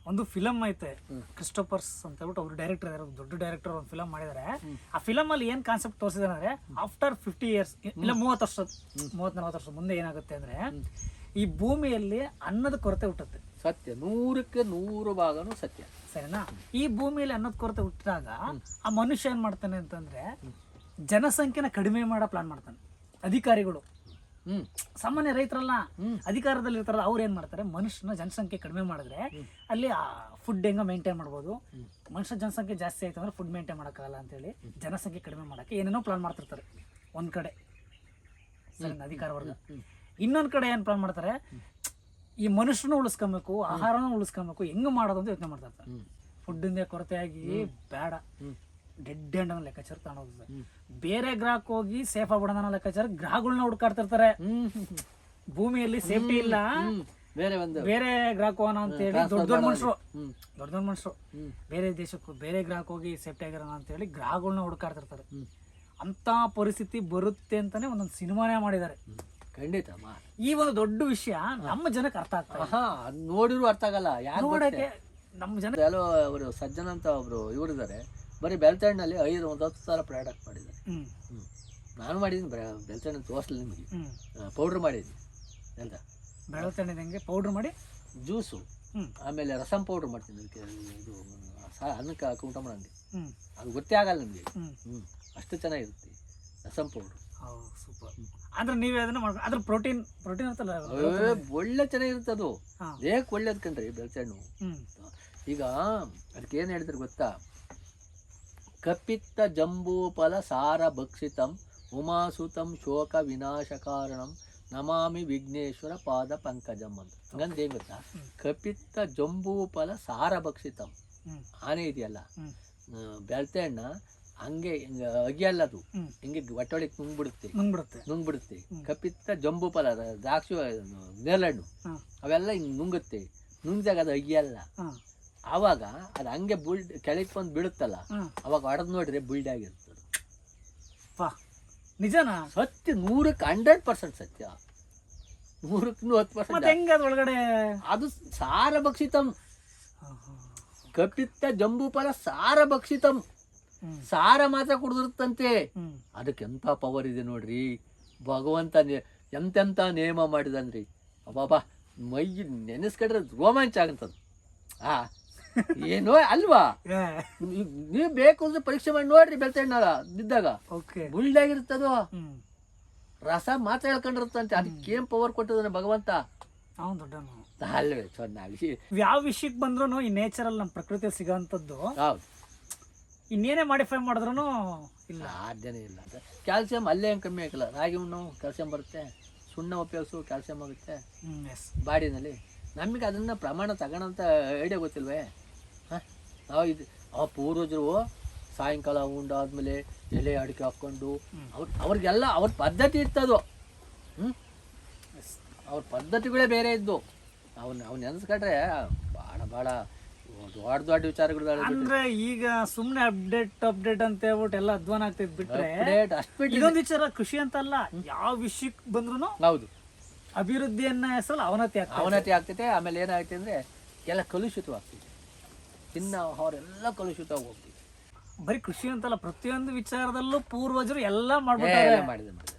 ಒಂದು ಫಿಲಮ್ ಐತೆ ಕ್ರಿಸ್ಟೋಫರ್ಸ್ ಅಂತ ಹೇಳ್ಬಿಟ್ಟು ಅವ್ರು ಡೈರೆಕ್ಟರ್ ಇದಾರೆ, ದೊಡ್ಡ ಡೈರೆಕ್ಟರ್ ಒಂದು ಫಿಲಮ್ ಮಾಡಿದ್ದಾರೆ. ಆ ಫಿಲಮ್ ಅಲ್ಲಿ ಏನ್ ಕಾನ್ಸೆಪ್ಟ್ ತೋರಿಸಿದಾರೆ ಅಂದ್ರೆ ಆಫ್ಟರ್ 50 years ಇಲ್ಲ 30 ವರ್ಷ 30-40 ವರ್ಷ ಮುಂದೆ ಏನಾಗುತ್ತೆ ಅಂದ್ರೆ ಈ ಭೂಮಿಯಲ್ಲಿ ಅನ್ನದ ಕೊರತೆ ಹುಟ್ಟುತ್ತೆ. ಸತ್ಯ, 100ಕ್ಕೆ 100 ಭಾಗನೂ ಸತ್ಯ. ಸರಿನಾ? ಈ ಭೂಮಿಯಲ್ಲಿ ಅನ್ನದ ಕೊರತೆ ಹುಟ್ಟಿದಾಗ ಆ ಮನುಷ್ಯ ಏನ್ ಮಾಡ್ತಾನೆ ಅಂತಂದ್ರೆ ಜನಸಂಖ್ಯೆನ ಕಡಿಮೆ ಮಾಡೋ ಪ್ಲಾನ್ ಮಾಡ್ತಾನೆ. ಅಧಿಕಾರಿಗಳು ಸಾಮಾನ್ಯ ರೈತರಲ್ಲ, ಅಧಿಕಾರದಲ್ಲಿ ಇರ್ತಾರಲ್ಲ, ಅವ್ರು ಏನ್ ಮಾಡ್ತಾರೆ, ಮನುಷ್ಯನ ಜನಸಂಖ್ಯೆ ಕಡಿಮೆ ಮಾಡಿದ್ರೆ ಅಲ್ಲಿ ಫುಡ್ ಹೆಂಗ ಮೇಂಟೈನ್ ಮಾಡ್ಬೋದು, ಮನುಷ್ಯ ಜನಸಂಖ್ಯೆ ಜಾಸ್ತಿ ಆಯ್ತು ಅಂದ್ರೆ ಫುಡ್ ಮೇಂಟೈನ್ ಮಾಡೋಕ್ಕಾಗಲ್ಲ ಅಂತೇಳಿ ಜನಸಂಖ್ಯೆ ಕಡಿಮೆ ಮಾಡಕ್ಕೆ ಏನೇನೋ ಪ್ಲಾನ್ ಮಾಡ್ತಿರ್ತಾರೆ ಒಂದ್ ಕಡೆ ಅಧಿಕಾರ ವರ್ಗ. ಇನ್ನೊಂದ್ ಕಡೆ ಏನ್ ಪ್ಲಾನ್ ಮಾಡ್ತಾರೆ, ಈ ಮನುಷ್ಯನ ಉಳಿಸ್ಕೊಬೇಕು, ಆಹಾರನ ಉಳಿಸ್ಕೊಬೇಕು, ಹೆಂಗ್ ಮಾಡೋದು ಅಂತ ಯೋಚನೆ ಮಾಡ್ತಾ ಇರ್ತಾರೆ. ಫುಡ್ಡಿಂದ ಕೊರತೆಯಾಗಿ ಬೇಡ, ಡೆಡ್ ಎಂಡ್ ಅನ್ನೋ ಲೆಕ್ಕಾಚಾರ ತಗೊಂಡೋಗ್ತದೆ. ಬೇರೆ ಗ್ರಹಕ್ಕೆ ಹೋಗಿ ಸೇಫ್ ಆಗ್ಬಿಡೋಣ ಅನ್ನೋ ಲೆಕ್ಕಾಚಾರ ಗ್ರಹಗಳನ್ನ ಹುಡುಕಾಡ್ತಿರ್ತಾರೆ. ಭೂಮಿಯಲ್ಲಿ ಸೇಫ್ಟಿ ಇಲ್ಲ, ಬೇರೆ ಗ್ರಹಕ್ಕೆ ಹೋಗೋಣ ಅಂತ ಹೇಳಿ ದೊಡ್ಡ ಮನುಷ್ಯರು ಬೇರೆ ದೇಶಕ್ಕೂ ಬೇರೆ ಗ್ರಹಕ್ಕೆ ಹೋಗಿ ಸೇಫ್ಟಿ ಆಗಿರೋಣ ಅಂತ ಹೇಳಿ ಗ್ರಹಗಳನ್ನ ಹುಡುಕಾಡ್ತಿರ್ತಾರೆ. ಅಂತ ಪರಿಸ್ಥಿತಿ ಬರುತ್ತೆ ಅಂತಾನೆ ಒಂದೊಂದು ಸಿನಿಮಾನೇ ಮಾಡಿದ್ದಾರೆ. ಖಂಡಿತ ಈ ಒಂದು ದೊಡ್ಡ ವಿಷಯ ನಮ್ಮ ಜನಕ್ಕೆ ಅರ್ಥ ಆಗ್ತದೆ, ನೋಡಿದ್ರು ಅರ್ಥ ಆಗಲ್ಲ. ನೋಡಕ್ಕೆ ನಮ್ಮ ಜನ ಕೆಲವು ಅವರು ಸಜ್ಜನ ಅಂತ ಒಬ್ರು ಇವರಿದ್ದಾರೆ, ಬರೀ ಬೆಳ್ತಣ್ಣಿನಲ್ಲಿ 10 ಸಾವಿರ ಪ್ರಾಡಕ್ಟ್ ಮಾಡಿದ್ದಾರೆ. ನಾನು ಮಾಡಿದ್ದೀನಿ, ಬೆಳ್ತಣ್ಣ ತೋರಿಸಲಿ ನಿಮಗೆ. ಪೌಡ್ರ್ ಮಾಡಿದ್ದೀನಿ ಎಂತ ಬೆಳತಣ್ಣಿದಂಗೆ ಪೌಡ್ರ್ ಮಾಡಿ ಜ್ಯೂಸು, ಆಮೇಲೆ ರಸಂ ಪೌಡ್ರ್ ಮಾಡ್ತೀನಿ. ಅದಕ್ಕೆ ಇದು ಅನ್ನಕ್ಕೆ ಹಾಕಿ ಊಟ ಮಾಡಂಗೆ ಅದು ಗೊತ್ತೇ ಆಗಲ್ಲ ನಿಮಗೆ. ಅಷ್ಟು ಚೆನ್ನಾಗಿರುತ್ತೆ ರಸಂ ಪೌಡ್ರ್. ಸೂಪರ್. ಅಂದ್ರೆ ನೀವೇ ಅದನ್ನ ಮಾಡ್ಕೊಂಡು ಅದ್ರ ಪ್ರೋಟೀನ್ ಇರ್ತಲ್ಲ, ಒಳ್ಳೆ ಚೆನ್ನಾಗಿರುತ್ತೆ. ಅದು ದೇಹಕ್ಕೆ ಒಳ್ಳೇದ್ ಕಂಡ್ರಿ ಬೆಳ್ತಣ್ಣು. ಈಗ ಅದಕ್ಕೆ ಏನ್ ಹೇಳಿದ್ರೆ ಗೊತ್ತಾ, ಕಪಿತ್ತ ಜಂಬೂಫಲ ಸಾರ ಭಕ್ಷಿತಂ ಉಮಾಸುತಂ ಶೋಕ ವಿನಾಶ ಕಾರಣಂ ನಮಾಮಿ ವಿಘ್ನೇಶ್ವರ ಪಾದ ಪಂಕಜಂ ಅಂತ. ಹಂಗಂದ್ರೆ ಏನ್ ಗೊತ್ತಾ, ಕಪಿತ್ತ ಜಂಬೂಫಲ ಸಾರ ಭಕ್ಷಿತಂ ಆನೆ ಇದೆಯಲ್ಲ, ಬೆಳ್ತಣ್ಣ ಹಂಗೆ ಅಗಿಯಲ್ಲ, ಅದು ಹಿಂಗೆ ಒಟ್ಟೊಳಗೆ ನುಂಗ್ಬಿಡುತ್ತೆ. ಕಪಿತ್ತ ಜಂಬೂಫಲ, ದ್ರಾಕ್ಷಿ, ನೇರಳೆಹಣ್ಣು ಅವೆಲ್ಲ ಹಿಂಗ್ ನುಂಗುತ್ತೆ. ನುಂಗಿದಾಗ ಅದು ಅಗಿಯಲ್ಲ. ಆವಾಗ ಅದು ಹಂಗೆ ಕೆಳಗೆ ಬಂದು ಬೀಳುತ್ತಲ್ಲ, ಅವಾಗ ಹೊಡೆದ್ ನೋಡ್ರಿ ಬುಲ್ಡ್ ಆಗಿರ್ತದೆ. ನಿಜನಾ? ಸತ್ಯ, 100ಕ್ಕೆ 100% ಸತ್ಯ. 100ಕ್ಕೆ 100% ಒಳಗಡೆ ಅದು ಸಾರ ಭಕ್ಷಿತಂ. ಕಪಿತ್ತ ಜಂಬೂಫಲ ಸಾರ ಭಕ್ಷಿತಂ. ಸಾರ ಮಾತ್ರ ಕುಡಿದಿರುತ್ತಂತೆ. ಅದಕ್ಕೆ ಎಂತ ಪವರ್ ಇದೆ ನೋಡ್ರಿ. ಭಗವಂತ ಎಂತೆಂತ ನೇಮ ಮಾಡಿದನ್ರಿ. ಅಬ್ಬಾಬಾ, ಮೈ ನೆನೆಸ್ಕೊಂಡ್ರೆ ರೋಮಾಂಚ ಆಗಂತದ. ಏನೋ ಅಲ್ವಾ? ನೀವ್ ಬೇಕು ಅಂದ್ರೆ ಪರೀಕ್ಷೆ ಮಾಡಿ ನೋಡ್ರಿ. ಬೆಳ್ತಣ್ಣ ಬಿದ್ದಾಗ ಬುಲ್ಡ್ ಆಗಿರ್ತದೋ, ರಸ ಮಾತ್ರ ಹೇಳ್ಕೊಂಡಿರುತ್ತಂತೆ. ಅದಕ್ಕೇನ್ ಪವರ್ ಕೊಟ್ಟದಾನೆ ಭಗವಂತ. ಅಲ್ವೇ ಚೆನ್ನಾಗಿ ಯಾವ ವಿಷಯಕ್ಕೆ ಬಂದ್ರು ಈ ನೇಚರಲ್ ನಮ್ಮ ಪ್ರಕೃತಿ ಸಿಗೋಂಥದ್ದು. ಇನ್ನೇನೇ ಮಾಡಿಫೈ ಮಾಡಿದ್ರು ಇಲ್ಲ, ಸಾಧ್ಯನೇ ಇಲ್ಲ. ಕ್ಯಾಲ್ಸಿಯಂ ಅಲ್ಲೇ ಕಮ್ಮಿ ಆಗಲ್ಲ. ರಾಗಿ ಉಣ್ಣು ಕ್ಯಾಲ್ಸಿಯಂ ಬರುತ್ತೆ, ಸುಣ್ಣ ಉಪಯೋಗಿಸು ಕ್ಯಾಲ್ಸಿಯಂ ಆಗುತ್ತೆ ಬಾಡಿನಲ್ಲಿ. ನಮಗೆ ಅದನ್ನ ಪ್ರಮಾಣ ತಗೋಣಂತ ಐಡಿಯಾ ಗೊತ್ತಿಲ್ವೇ? ನಾವು ಪೂರ್ವಜರು ಸಾಯಂಕಾಲ ಉಂಡಾದ್ಮೇಲೆ ಎಲೆ ಅಡಿಕೆ ಹಾಕ್ಕೊಂಡು ಅವ್ರಿಗೆಲ್ಲ ಅವ್ರ ಪದ್ಧತಿ ಇರ್ತದು. ಅವ್ರ ಪದ್ಧತಿಗಳೇ ಬೇರೆ ಇದ್ದು. ಅವ್ನು ನೆನೆಸ್ಕೊಂಡ್ರೆ ಭಾಳ ದೊಡ್ಡ ವಿಚಾರಗಳು. ಅಂದ್ರೆ ಈಗ ಸುಮ್ನೆ ಅಪ್ಡೇಟ್ ಅಂತ ಹೇಳ್ಬಿಟ್ಟು ಎಲ್ಲ ಅಧ್ವಾನ ಆಗ್ತೈತೆ ಬಿಟ್ರೆ ಇದೊಂದು ವಿಚಾರ ಖುಷಿ ಅಂತಲ್ಲ. ಯಾವ ವಿಷಯಕ್ಕೆ ಬಂದ್ರು ಹೌದು, ಅಭಿವೃದ್ಧಿಯನ್ನ ಹೆಸರು ಅವನತಿ ಆಗ್ತೈತೆ. ಆಮೇಲೆ ಏನಾಗುತ್ತೆ ಅಂದ್ರೆ ಎಲ್ಲ ಕಲುಷಿತವಾಗ್ತೈತೆ. ಅವರೆಲ್ಲ ಕಲುಷಿತವಾಗಿ ಹೋಗ್ತೈತೆ. ಬರೀ ಕೃಷಿ ಅಂತಲ್ಲ, ಪ್ರತಿಯೊಂದು ವಿಚಾರದಲ್ಲೂ ಪೂರ್ವಜರು ಎಲ್ಲ ಮಾಡಿದ್ದಾರೆ.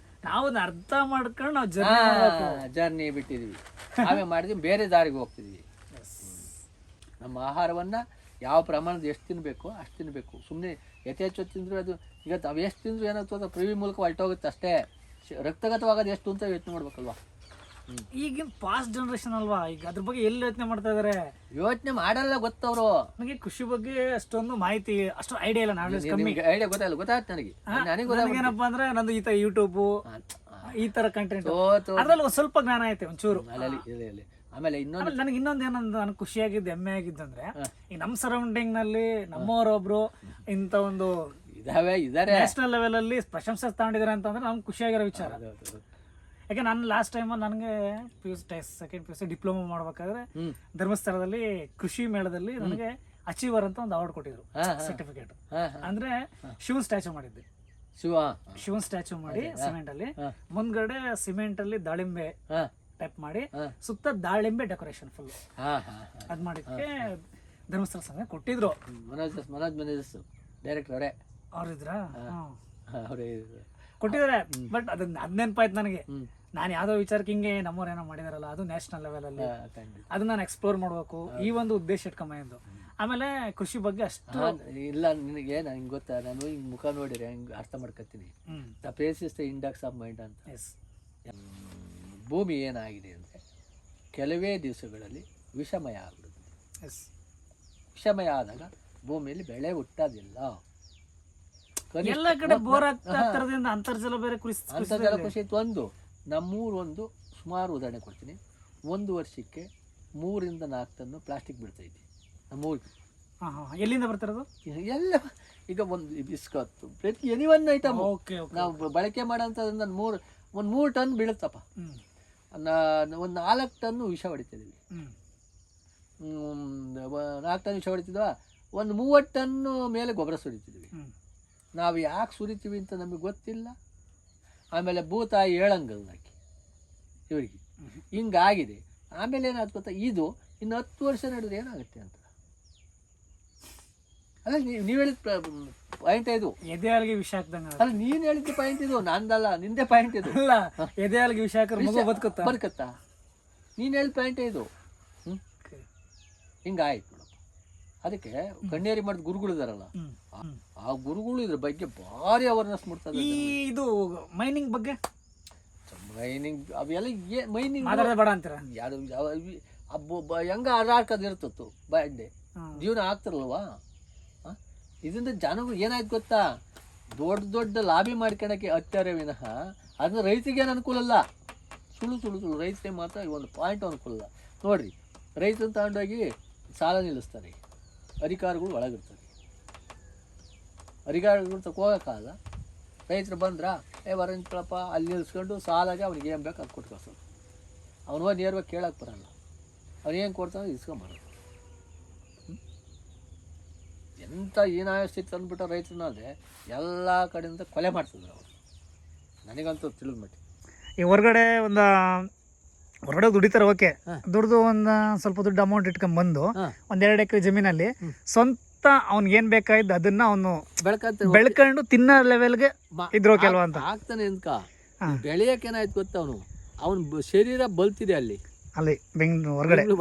ನಾವು ಅರ್ಥ ಮಾಡ್ಕೊಂಡು ನಾವು ಜರ್ನಿ ಬಿಟ್ಟಿದೀವಿ. ನಾವೇ ಮಾಡಿದ್ವಿ, ಬೇರೆ ದಾರಿಗೆ ಹೋಗ್ತಿದ್ವಿ. ನಮ್ಮ ಆಹಾರವನ್ನ ಯಾವ ಪ್ರಮಾಣದ ಎಷ್ಟು ತಿನ್ಬೇಕು ಅಷ್ಟು ತಿನ್ಬೇಕು. ಸುಮ್ಮನೆ ಯಥೇಚ್ಛ ತಿಂದ್ರು ಅದು ಈಗ ತಾವು ಎಷ್ಟು ತಿಂದ್ರು ಏನಾಗ್ತದೆ, ಪ್ರಿವಿ ಮೂಲಕ ಹೊರಟೋಗುತ್ತೆ ಅಷ್ಟೇ. ರಕ್ತಗತವಾಗೋದು ಎಷ್ಟು ಅಂತ ಯೋಚನೆ ಮಾಡ್ಬೇಕಲ್ವಾ? ಈಗಿನ ಪಾಸ್ಟ್ ಜನರೇಷನ್ ಅಲ್ವಾ, ಈಗ ಅದ್ರ ಬಗ್ಗೆ ಎಲ್ಲಿ ಯೋಚನೆ ಮಾಡ್ತಾ ಇದಾರೆ? ಯೋಚನೆ ಮಾಡಲ್ಲ ಗೊತ್ತವ್ರು. ನನಗೆ ಕೃಷಿ ಬಗ್ಗೆ ಅಷ್ಟೊಂದು ಮಾಹಿತಿ, ಅಷ್ಟು ಐಡಿಯಾ ಇಲ್ಲ. ಐಡಿಯಾ ಗೊತ್ತಾಯ್ತು ನನಗೆ. ಏನಪ್ಪಾ ಅಂದ್ರೆ ನಂದು ಈ ತರ ಯೂಟ್ಯೂಬ್ ಈ ತರ ಕಂಟೆಂಟ್ ಅದ್ರಲ್ಲಿ ಒಂದ್ ಸ್ವಲ್ಪ ಜ್ಞಾನ ಐತೆ ಒಂಚೂರು. ಆಮೇಲೆ ನನಗೆ ಇನ್ನೊಂದು ಏನಂತ ನನಗೆ ಖುಷಿಯಾಗಿದ್ದು ಹೆಮ್ಮೆ ಆಗಿದ್ದಂದ್ರೆ, ಈ ನಮ್ಮ ಸರೌಂಡಿಂಗ್ ನಲ್ಲಿ ನಮ್ಮವರೊಬ್ರು ಇಂತ ಒಂದು ನ್ಯಾಷನಲ್ ಲೆವೆಲ್ ಅಲ್ಲಿ ಪ್ರಶಂಸೆ ತಗೊಂಡಿದ್ದಾರೆ ಅಂತಂದ್ರೆ ನಮ್ಗೆ ಖುಷಿಯಾಗಿರೋ ವಿಚಾರ. ಯಾಕೆ ನಾನು ಲಾಸ್ಟ್ ಟೈಮ್ ನನಗೆ ಸೆಕೆಂಡ್ PUC ಡಿಪ್ಲೊಮಾ ಮಾಡ್ಬೇಕಾದ್ರೆ ಧರ್ಮಸ್ಥಳದಲ್ಲಿ ಕೃಷಿ ಮೇಳದಲ್ಲಿ ನನಗೆ ಅಚೀವರ್ ಅಂತ ಒಂದು ಅವಾರ್ಡ್ ಕೊಟ್ಟಿದ್ರು, ಸರ್ಟಿಫಿಕೇಟ್. ಅಂದ್ರೆ ಶಿವನ್ ಸ್ಟ್ಯಾಚು ಮಾಡಿದ್ದೆ. ಶಿವನ್ ಸ್ಟ್ಯಾಚು ಮಾಡಿ ಸಿಮೆಂಟ್ ಅಲ್ಲಿ ಮುಂದ್ಗಡೆ ಸಿಮೆಂಟ್ ಅಲ್ಲಿ ದಾಳಿಂಬೆ ಟೈಪ್ ಮಾಡಿ ಸುತ್ತ ದಾಳಿಂಬೆ ಡೆಕೋರೇಷನ್ ಫುಲ್ ಅದ್ ಮಾಡಿದ್ಕೆ ಧರ್ಮಸ್ಥಳ ಸಂಘ ಕೊಟ್ಟಿದ್ರು. ಮನೋಜ್ ಮೆನೇಜಸ್ ಡೈರೆಕ್ಟರ್ ಅವರೇ, ಅವ್ರಿದ್ರಾ? ಅವರೇ ಕೊಟ್ಟಿದ್ದಾರೆ. ಬಟ್ ಅದ್ ನೆನಪಾಯ್ತು ನನಗೆ. ನಾನು ಯಾವ್ದೋ ವಿಚಾರಕ್ಕೆ ಹಿಂಗೆ ನಮ್ಮವ್ರು ಏನೋ ಮಾಡಿದಾರಲ್ಲ, ಅದು ನ್ಯಾಷನಲ್ ಲೆವೆಲಲ್ಲಿ, ಅದನ್ನ ನಾನು ಎಕ್ಸ್ಪ್ಲೋರ್ ಮಾಡ್ಬೇಕು, ಈ ಒಂದು ಉದ್ದೇಶ ಇಟ್ಕೊಂಬಂದು. ಆಮೇಲೆ ಕೃಷಿ ಬಗ್ಗೆ ಅಷ್ಟು ಇಲ್ಲ. ನಿನಗೆ ನಂಗೆ ಗೊತ್ತಾ, ನಾನು ಹಿಂಗೆ ಮುಖ ನೋಡಿದ್ರೆ ಹಿಂಗೆ ಅರ್ಥ ಮಾಡ್ಕೊತೀನಿ. The face is the index of mind ಅಂತ. ಭೂಮಿ ಏನಾಗಿದೆ ಅಂದರೆ ಕೆಲವೇ ದಿವಸಗಳಲ್ಲಿ ವಿಷಮಯ ಆಗ್ಬಿಡುತ್ತೆ. ವಿಷಮಯ ಆದಾಗ ಭೂಮಿಯಲ್ಲಿ ಬೆಳೆ ಹುಟ್ಟೋದಿಲ್ಲ. ಎಲ್ಲ ಕಡೆ ಬೋರ್ ಆಗ್ತಿರೋದ್ರಿಂದ ಅಂತರ್ಜಲ ಬೇರೆ ಅಂತರ್ಜಲ ಕುಸಿತ. ನಮ್ಮೂರು ಸುಮಾರು ಉದಾಹರಣೆ ಕೊಡ್ತೀನಿ. 1 ವರ್ಷಕ್ಕೆ 3 ರಿಂದ 4 ಟನ್ ಪ್ಲಾಸ್ಟಿಕ್ ಬಿಡ್ತೈತಿ ನಮ್ಮೂರಿಗೆ. ಎಲ್ಲಿಂದ ಬರ್ತಿರೋದು? ಎಲ್ಲ ಈಗ ಒಂದು ಬಿಸ್ಕತ್ತು ಪ್ರತಿ ಎನಿವನ್ ಐಟಮ್ ನಾವು ಬಳಕೆ ಮಾಡೋಂಥದ್ರಿಂದ 3 ಟನ್ ಬೀಳುತ್ತಪ್ಪ. ಒಂದು 4 ಟನ್ನು ವಿಷ ಹೊಡಿತಿದ್ದೀವಿ. 4 ಟನ್ ವಿಷ ಹೊಡಿತಿದ್ವ, ಒಂದು 30 ಟನ್ನು ಮೇಲೆ ಗೊಬ್ಬರ ಸುರಿತಿದ್ವಿ. ನಾವು ಯಾಕೆ ಸುರಿತೀವಿ ಅಂತ ನಮಗೆ ಗೊತ್ತಿಲ್ಲ. ಆಮೇಲೆ ಭೂತಾಯಿ ಹೇಳಂಗಲ್ನಾಕಿ ಇವರಿಗೆ ಹಿಂಗಾಗಿದೆ. ಆಮೇಲೆ ಏನಾಯ್ತು ಗೊತ್ತಾ, ಇದು ಇನ್ನು 10 ವರ್ಷ ನಡೆದ್ರೆ ಏನಾಗುತ್ತೆ ಅಂತ. ಅಲ್ಲ, ನೀವು ಹೇಳಿದ ಪಾಯಿಂಟ್ ಇದು. ಎದೆಯಾಲ್ಗೆ ವಿಷ ಹಾಕ್ದಂಗ. ಅಲ್ಲ, ನೀನು ಹೇಳಿದ ಪಾಯಿಂಟ್ ಇದು, ನಂದಲ್ಲ, ನಿಂದೆ ಪಾಯಿಂಟ್ ಇದು. ಅಲ್ಲ, ಎದೆಯಾಲ್ಗೆ ವಿಷ ಹಾಕಿದ್ರೆ ಬದುಕುತ್ತಾ? ನೀನು ಹೇಳಿದ ಪಾಯಿಂಟ್ ಇದು. ಹಿಂಗಾಯ್ತು ನೋಡಪ್ಪ. ಅದಕ್ಕೆ ಕಣ್ಣೇರಿ ಮಾಡಿದ ಗುರುಗಳಿದಾರಲ್ಲ, ಆ ಗುರುಗಳು ಇದ್ರ ಬಗ್ಗೆ ಭಾರಿ ಅವೇರ್ನೆಸ್ ಮಾಡ್ತಾರೆ. ಇದು ಮೈನಿಂಗ್ ಬಗ್ಗೆ, ಮೈನಿಂಗ್ ಅವೆಲ್ಲ ಮೈನಿಂಗ್ ಬೇಡ ಅಂತೀರ? ಯಾರು ಹೆಂಗ ಹಾಕೋದಿರ್ತತ್ತು ಬಾಂಡೆ ಜೀವನ ಆಗ್ತಿರಲ್ವಾ? ಇದರಿಂದ ಜನಗಳು ಏನಾಯ್ತು ಗೊತ್ತಾ, ದೊಡ್ಡ ಲಾಬಿ ಮಾಡ್ಕೊಳಕ್ಕೆ ಹತ್ಯಾರೆ ವಿನಃ ಅದನ್ನ ರೈತರಿಗೇನು ಅನುಕೂಲ ಅಲ್ಲ. ಸುಳ್ಳು ರೈತರಿಗೆ ಮಾತ್ರ ಒಂದು ಪಾಯಿಂಟ್ ಅನುಕೂಲ ಇಲ್ಲ. ನೋಡ್ರಿ, ರೈತರನ್ನ ತಗೊಂಡೋಗಿ ಸಾಲ ನಿಲ್ಲಿಸ್ತಾರೆ, ಅಧಿಕಾರಿಗಳು ಒಳಗಿರ್ತಾರೆ. ಅಧಿಕಾರಿಗಳು ಹೋಗೋಕ್ಕಾಗಲ್ಲ. ರೈತರು ಬಂದ್ರೆ ವರಂತಳಪ್ಪ ಅಲ್ಲಿ ನಿಲ್ಲಿಸ್ಕೊಂಡು ಸಾಲಾಗಿ ಅವ್ನಿಗೆ ಏನು ಬೇಕು ಅದು ಕೊಟ್ಟು ಕಳ್ಸೋದು. ಅವನು ಹೋಗಿ ನೇರವಾಗಿ ಕೇಳಕ್ಕೆ ಬರಲ್ಲ. ಅವನೇನು ಕೊಡ್ತಾನೆ ಇಸ್ಕೊಂಬರೋದು. ಎಂಥ ಹೀನಾಯ ಸ್ಥಿತಿ ತಂದುಬಿಟ್ಟ ರೈತರನ್ನ ಅಂದರೆ ಎಲ್ಲ ಕಡೆಯಿಂದ ಕೊಲೆ ಮಾಡ್ತಿದ್ರು ಅವರು. ನನಗಂತೂ ತಿಳಿದ ಮಟ್ಟಿ ಈ ಹೊರಗಡೆ ದುಡಿತಾರೆ, ಓಕೆ, ದುಡ್ದು ಸ್ವಲ್ಪ ದುಡ್ಡು ಅಮೌಂಟ್ ಇಟ್ಕೊಂಡ್ಬಂದು 1-2 ಎಕರೆ ಜಮೀನಲ್ಲಿ ಸ್ವಂತ ಅವ್ನಿಗೆ ಏನ್ ಬೇಕಾಯ್ತು ಅದನ್ನ ಅವನು ಬೆಳ್ಕೊಂಡು ತಿನ್ನೋ ಲೆವೆಲ್ಗೆ ಇದ್ರು ಕೆಲವು ಅಂತ ಆಗ್ತಾನೆ. ಎಂತ ಬೆಳೆಯಕ್ಕೆ ಏನಾಯ್ತು ಗೊತ್ತ, ಅವನು ಶರೀರ ಬಲ್ತಿದೆ ಅಲ್ಲಿ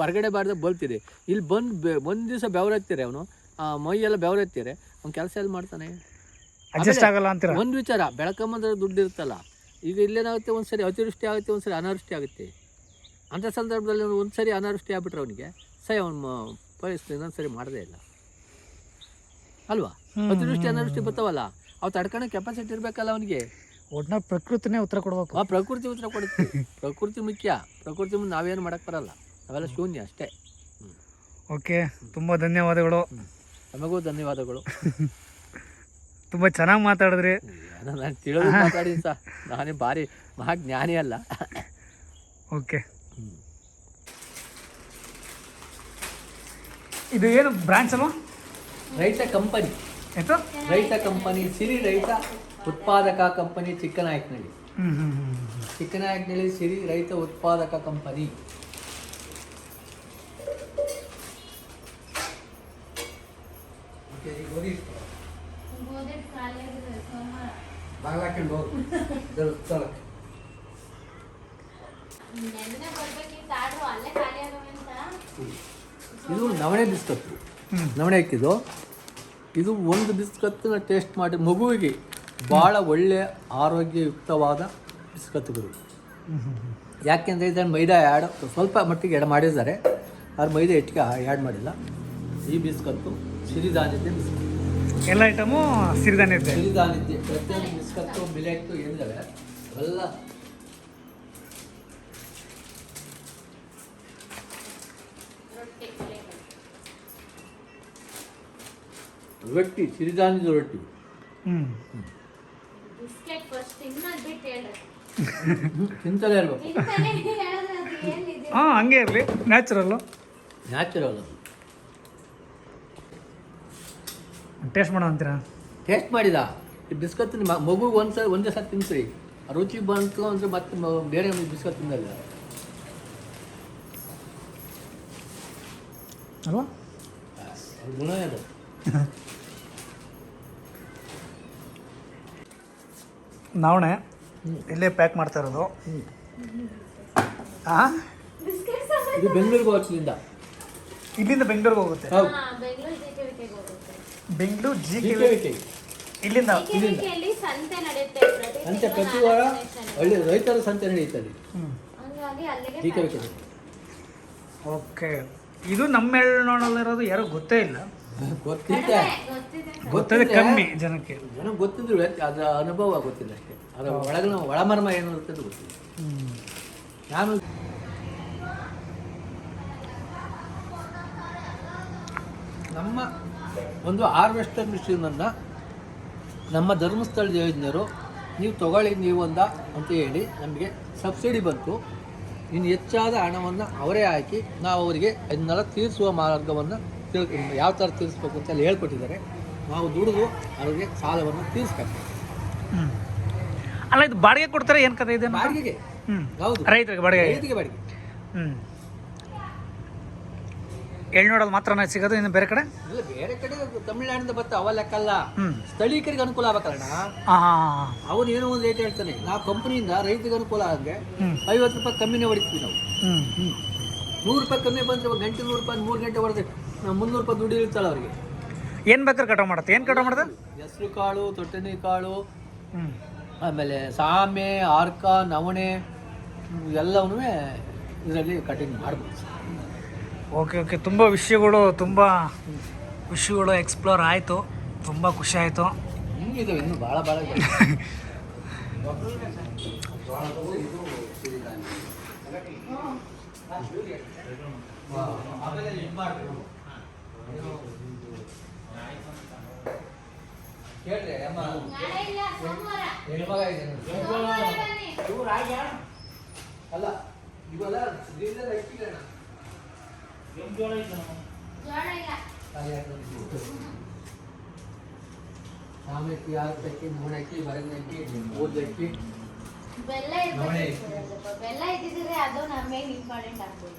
ಹೊರಗಡೆ ಬಾರ್ದ ಬಲ್ತಿದೆ. ಇಲ್ಲಿ ಒಂದ್ ದಿವಸ ಬೆವರತ್ತೀರಿ, ಅವನು ಮೈ ಎಲ್ಲ ಬೆವರತ್ತೀರಿ, ಅವ್ನು ಕೆಲಸ ಎಲ್ಲಿ ಮಾಡ್ತಾನೆ? ಅಡ್ಜಸ್ಟ್ ಆಗಲ್ಲ ಅಂತೀರ? ಒಂದು ವಿಚಾರ, ಬೆಳಕಂಬಂದ್ರೆ ದುಡ್ಡು ಇರುತ್ತಲ್ಲ. ಈಗ ಇಲ್ಲೇನಾಗುತ್ತೆ, ಒಂದ್ಸರಿ ಅತಿವೃಷ್ಟಿ ಆಗುತ್ತೆ, ಒಂದ್ಸರಿ ಅನಾವೃಷ್ಟಿ ಆಗುತ್ತೆ. ಅಂಥ ಸಂದರ್ಭದಲ್ಲಿ ಒಂದ್ಸರಿ ಅನಾವೃಷ್ಟಿ ಆಗ್ಬಿಟ್ರೆ ಅವನಿಗೆ ಅವನು ಪರಿಸ್ಥಿತಿ ಇನ್ನೊಂದ್ಸರಿ ಮಾಡೋದೇ ಇಲ್ಲ ಅಲ್ವಾ? ಅತಿವೃಷ್ಟಿ ಅನಾವೃಷ್ಟಿ ಬರ್ತಾವಲ್ಲ, ಅವು ತಡ್ಕೊಳೋ ಕೆಪಾಸಿಟಿ ಇರಬೇಕಲ್ಲ ಅವನಿಗೆ. ಒಟ್ನಲ್ಲಿ ಪ್ರಕೃತಿನೇ ಉತ್ತರ ಕೊಡ್ಬೇಕು. ಪ್ರಕೃತಿ ಉತ್ತರ ಕೊಡುತ್ತೆ. ಪ್ರಕೃತಿ ಮುಖ್ಯ. ಪ್ರಕೃತಿ ಮುಂದೆ ನಾವೇನು ಮಾಡಕ್ಕೆ ಬರಲ್ಲ, ನಾವೆಲ್ಲ ಶೂನ್ಯ ಅಷ್ಟೇ. ಓಕೆ, ತುಂಬ ಧನ್ಯವಾದಗಳು. ನಮಗೂ ಧನ್ಯವಾದಗಳು. ತುಂಬ ಚೆನ್ನಾಗಿ ಮಾತಾಡಿದ್ರಿ. ನಾನು ತಿಳಿದು ಮಾತಾಡಿದ್ದೀನಿ ಸರ್, ನಾನೇ ಭಾರಿ ಮಹಾಜ್ಞಾನಿ ಅಲ್ಲ. ಓಕೆ, ಇದು ಏನು ಬ್ರಾಂಚ್ ಅಲ್ವಾ? ರೈತ ಕಂಪನಿ. ರೈತ ಕಂಪನಿ, ಸಿರಿ ರೈತ ಉತ್ಪಾದಕ ಕಂಪನಿ, ಚಿಕ್ಕನಾಯಕನಹಳ್ಳಿ. ಚಿಕ್ಕನಾಯಕನಹಳ್ಳಿ ಸಿರಿ ರೈತ ಉತ್ಪಾದಕ ಕಂಪನಿ. ಇದು ನವಣೆ ಬಿಸ್ಕತ್ತು. ನವಣೆ ಹಾಕಿದ್ದು ಇದು ಒಂದು ಬಿಸ್ಕತ್ತನ್ನ ಟೇಸ್ಟ್ ಮಾಡಿ ಮಗುವಿಗೆ ಭಾಳ ಒಳ್ಳೆಯ ಆರೋಗ್ಯಯುಕ್ತವಾದ ಬಿಸ್ಕತ್ತುಗಳು. ಯಾಕೆಂದರೆ ಇದನ್ನು ಮೈದಾ ಸ್ವಲ್ಪ ಮಟ್ಟಿಗೆ ಆ್ಯಡ್ ಮಾಡಿದ್ದಾರೆ, ಆದ್ರೆ ಮೈದಾ ಹೆಚ್ಚಿಗೆ ಆ್ಯಡ್ ಮಾಡಿಲ್ಲ. ಈ ಬಿಸ್ಕತ್ತು ಸಿರಿಧಾನ್ಯದ ಬಿಸ್ಕತ್ತು. ಎಲ್ಲ ಐಟಮು ಸಿರಿಧಾನ್ಯದ. ಪ್ರತಿಯೊಂದು ಬಿಸ್ಕತ್ತು ಮಿಲೆಟ್ಟು ಏನಿದ್ದಾವೆ ಎಲ್ಲ ರೊಟ್ಟಿ, ಸಿರಿಧಾನ್ಯದ ರೊಟ್ಟಿ. ತಿಂತಲೇ ಇರ್ಬೇಕು. ಹಂಗೆ ಇರಲಿ, ನ್ಯಾಚುರಲ್ ಅದು ಟೇಸ್ಟ್ ಮಾಡೋ ಅಂತೀರಾ? ಟೇಸ್ಟ್ ಮಾಡಿದ ಈ ಬಿಸ್ಕತ್ ಮಗುಗೆ ಒಂದೇ ಸಲ ತಿನ್ಸ್ರಿ, ರುಚಿ ಬಂತು ಅಂದರೆ ಮತ್ತೆ ಬೇರೆ ಬಿಸ್ಕತ್ ತಿನ್ನಲ್ಲ ಅಲ್ವಾ? ಗುಣ ಅದು. ನವಣೆ ಇಲ್ಲೇ ಪ್ಯಾಕ್ ಮಾಡ್ತಾ ಇರೋದು. ಇದು ಬೆಂಗಳೂರಿಗೆ ಹೋಗ್ತಿದ್ದ. ಇಲ್ಲಿಂದ ಬೆಂಗಳೂರಿಗೆ ಹೋಗುತ್ತೆ. ಹೌದು, ಬೆಂಗಳೂರು ಜಿ GKVK. ಇಲ್ಲಿಂದ ಸಂತೆ ಪ್ರತಿ ವಾರ ಒಳ್ಳೆ ರೈತರ ಸಂತೆ ನಡೆಯುತ್ತದೆ GKVK. ಓಕೆ. ಇದು ನಮ್ಮ ಎಳ್ನೋಣಲ್ಲಿರೋದು ಯಾರು ಗೊತ್ತೇ ಇಲ್ಲ. ಗೊತ್ತಿದೆ, ಗೊತ್ತಿದೆ ಕಮ್ಮಿ ಜನಕ್ಕೆ. ನನಗೆ ಗೊತ್ತಿದ್ರು ಅದರ ಅನುಭವ ಗೊತ್ತಿಲ್ಲ ಅಷ್ಟೇ. ಅದರ ಒಳಗಿನ ಒಳಮರ್ಮ ಏನು ಅಂತ ಗೊತ್ತಿಲ್ಲ. ನಾನು ನಮ್ಮ ಒಂದು ಹಾರ್ವೆಸ್ಟರ್ ಮಿಷಿನನ್ನು ನಮ್ಮ ಧರ್ಮಸ್ಥಳ ಯೋಜನೆಯವರು ನೀವು ತಗೊಳ್ಳಿ ನೀವು ಅಂತ ಹೇಳಿ ನಮಗೆ ಸಬ್ಸಿಡಿ ಬಂತು. ಇನ್ನು ಹೆಚ್ಚಾದ ಹಣವನ್ನು ಅವರೇ ಹಾಕಿ ನಾವು ಅವರಿಗೆ ಅದನ್ನೆಲ್ಲ ತೀರಿಸುವ ಮಾರ್ಗವನ್ನು ಯಾವ ಥರ ತೀರಿಸ್ಬೇಕು ಅಂತೆಲ್ಲ ಹೇಳ್ಕೊಟ್ಟಿದ್ದಾರೆ. ನಾವು ದುಡಿದು ಅವರಿಗೆ ಸಾಲವನ್ನು ತೀರಿಸ್ಬೇಕು. ಅಲ್ಲ, ಇದು ಬಾಡಿಗೆ ಕೊಡ್ತಾರೆ ಏನು ಕತೆ ಇದೆ? ಬಾಡಿಗೆಗೆ. ಹೌದು, ರೈತರಿಗೆ ಬಾಡಿಗೆ. ರೈತಿಗೆ ಬಾಡಿಗೆ. ಎಳ್ನೋಡಲ್ಲಿ ಮಾತ್ರ ಸಿಗೋದು, ಇನ್ನು ಬೇರೆ ಕಡೆ ಇಲ್ಲ, ಬೇರೆ ಕಡೆ ತಮಿಳುನಾಡಿಂದ ಬರ್ತಾ ಅವ ಲೆಕ್ಕಲ್ಲ. ಸ್ಥಳೀಕರಿಗೆ ಅನುಕೂಲ ಆಗ್ಬೇಕಲ್ಲ. ಅವನು ಏನೋ ಒಂದು ರೇಟ್ ಹೇಳ್ತಾನೆ. ನಾವು ಕಂಪನಿಯಿಂದ ರೈತರಿಗೆ ಅನುಕೂಲ ಆಗಂಗೆ 50 ರೂಪಾಯಿ ಕಮ್ಮಿನೇ ಹೊಡಿತೀವಿ ನಾವು. 100 ರೂಪಾಯಿ ಕಮ್ಮಿ ಬಂದರೆ ಗಂಟೆ 100 ರೂಪಾಯಿ 3 ಗಂಟೆ ಹೊಡೆದ್ರೆ ನಾವು 300 ರೂಪಾಯಿ ದುಡ್ಡು ಇರ್ತಾಳೆ ಅವರಿಗೆ. ಏನು ಬೇಕಾದ್ರೆ ಕಟಾವು ಮಾಡುತ್ತೆ. ಏನು ಕಟಾವು ಮಾಡುತ್ತೆ? ಹೆಸರು ಕಾಳು, ತೊಟ್ಟನಿ ಕಾಳು, ಆಮೇಲೆ ಸಾಮೆ, ಆರ್ಕ, ನವಣೆ ಎಲ್ಲವನ್ನೂ ಇದರಲ್ಲಿ ಕಟಿಂಗ್ ಮಾಡ್ಬೋದು. Okay okay. ತುಂಬ ವಿಷಯಗಳು ಎಕ್ಸ್ಪ್ಲೋರ್ ಆಯಿತು. ತುಂಬ ಖುಷಿ ಆಯಿತು. ಇದು ಇನ್ನೂ ಭಾಳ ಭಾಳ ಕೇಳ್ರಿ ಅಮ್ಮ. ಅಲ್ಲ ಇವೆಲ್ಲ ಅಕ್ಕಿಗಳನ್ನ ಸಾಮಕ್ಕಿ, ಆರ್ತಕ್ಕಿ, ನವಣಕ್ಕಿ, ಬರಗನಕ್ಕಿ, ಊದಕ್ಕಿ, ಬೆಲ್ಲ ಇದ್ದಿದ್ರೆ ಅದು ನಮ್ಮ ಮೇನ್ ಇಂಪಾರ್ಟೆಂಟ್ ಆಗ್ತದೆ.